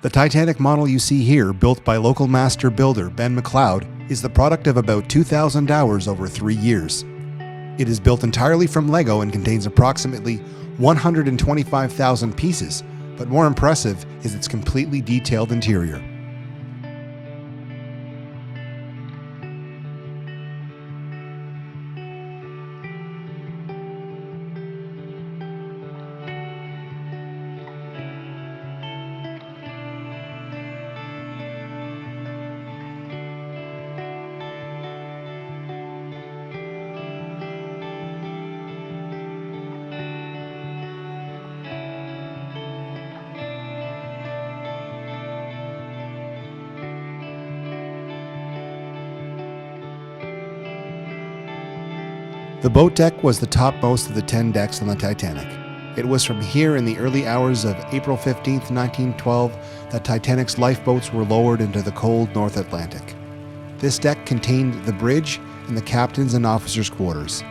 The Titanic model you see here, built by local master builder Ben McLeod, is the product of about 2,000 hours over 3 years. It is built entirely from Lego and contains approximately 125,000 pieces, but more impressive is its completely detailed interior. The boat deck was the topmost of the 10 decks on the Titanic. It was from here in the early hours of April 15, 1912, that Titanic's lifeboats were lowered into the cold North Atlantic. This deck contained the bridge and the captain's and officers' quarters.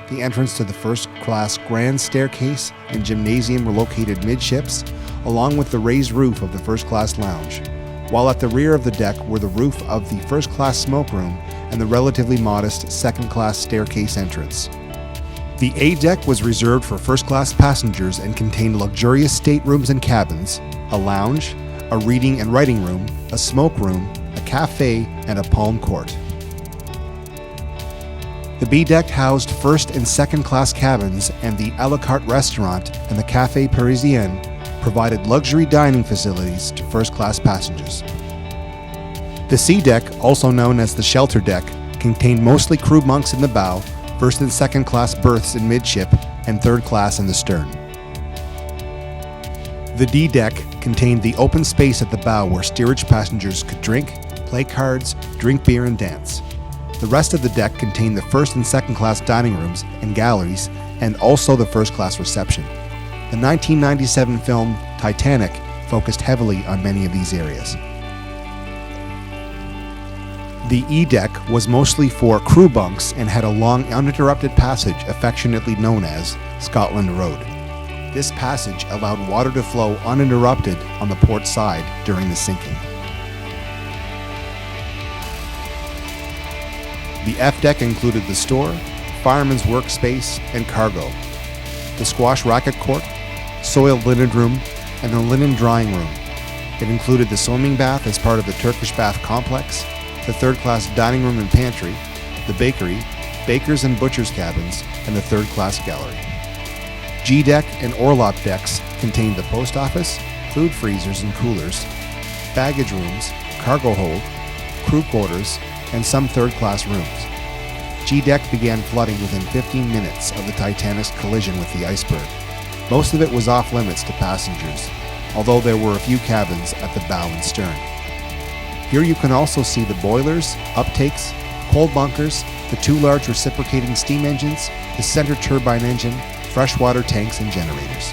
The entrance to the first-class grand staircase and gymnasium were located midships, along with the raised roof of the first-class lounge, while at the rear of the deck were the roof of the first-class smoke room and the relatively modest second-class staircase entrance. The A deck was reserved for first-class passengers and contained luxurious staterooms and cabins, a lounge, a reading and writing room, a smoke room, a cafe, and a palm court. The B deck housed first and second-class cabins, and the a la carte restaurant and the Café Parisien provided luxury dining facilities to first-class passengers. The C deck, also known as the shelter deck, contained mostly crew bunks in the bow, first and second class berths in midship, and third class in the stern. The D deck contained the open space at the bow where steerage passengers could drink, play cards, drink beer, and dance. The rest of the deck contained the first and second class dining rooms and galleries, and also the first class reception. The 1997 film Titanic focused heavily on many of these areas. The E deck was mostly for crew bunks and had a long uninterrupted passage affectionately known as Scotland Road. This passage allowed water to flow uninterrupted on the port side during the sinking. The F deck included the store, fireman's workspace, and cargo, the squash racket court, soiled linen room, and the linen drying room. It included the swimming bath as part of the Turkish bath complex, the third-class dining room and pantry, the bakery, bakers and butchers cabins, and the third-class gallery. G deck and Orlop decks contained the post office, food freezers and coolers, baggage rooms, cargo hold, crew quarters, and some third-class rooms. G deck began flooding within 15 minutes of the Titanic's collision with the iceberg. Most of it was off-limits to passengers, although there were a few cabins at the bow and stern. Here you can also see the boilers, uptakes, coal bunkers, the 2 large reciprocating steam engines, the center turbine engine, freshwater tanks, and generators.